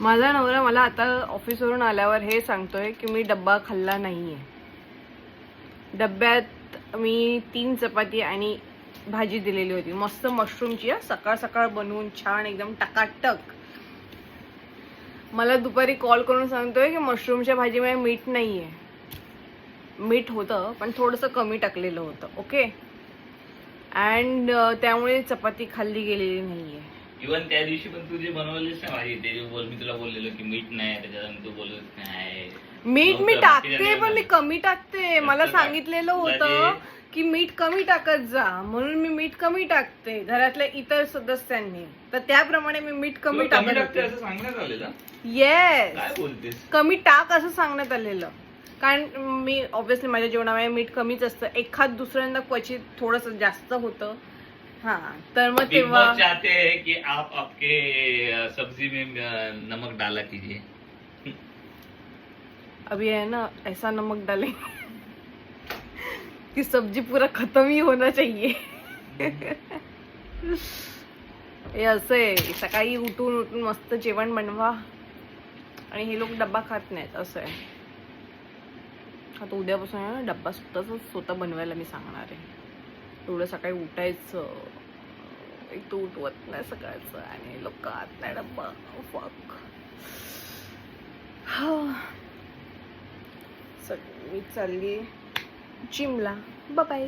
माझा नवरा मला आता ऑफिसवरून आल्यावर हे सांगतोय की मी डब्बा खाल्ला नाहीये. डब्यात मी 3 चपाती आणि भाजी दिलेली होती, मस्त मशरूमची, सकाळ सकाळ बनवून छान एकदम टकाटक. मला दुपारी कॉल करून सांगतोय की मशरूमच्या भाजीमध्ये मीठ नाहीये. मीठ होतं पण थोडंसं कमी टाकलेलं होतं. ओके. अँड त्यामुळे चपाती खाल्ली गेलेली नाहीये. इव्हन त्या दिवशी पण तू जे बनवलेस ना भाजी, ते मी तुला बोललेलो की मीठ नाही, त्याच्यानंतर तू बोलत नाही. मीठ मी टाकते पण मी कमी टाकते. मला सांगितलेलं होतं की मीठ कमी टाकत जा, म्हणून मी मीठ कमी टाकते घरातल्या इतर सदस्यांनी, तर त्याप्रमाणे मी मीठ कमी टाकते असं सांगण्यात आलेलं. येस, काय बोलतेस? कमी टाक असं सांगण्यात आलेलं. कारण मी ऑब्विसली माझ्या जेवणामध्ये मीठ कमीच असतं, एखाद दुसऱ्यांदा क्वचित थोडस जास्त होतं. हाँ, तर मग तेव्हा चाहते हैं कि आप आपके सब्जी में नमक डाला कीजिए. अभी है ना ऐसा नमक डाले कि सब्जी पूरा खत्म ही होना चाहिए. हे असं आहे, सकाळी उठून उठून मस्त जेवण बनवा आणि हे लोक डब्बा खात नाहीत, असं आहे. आता उद्यापासून आहे ना डब्बा स्वतः बनवायला मी सांगणार आहे. एवढं सकाळी उठायचं, एक तर उठवत नाही सकाळचं आणि लोक खात नाही डब्बा. फक. मी चालली जिमला. बाय.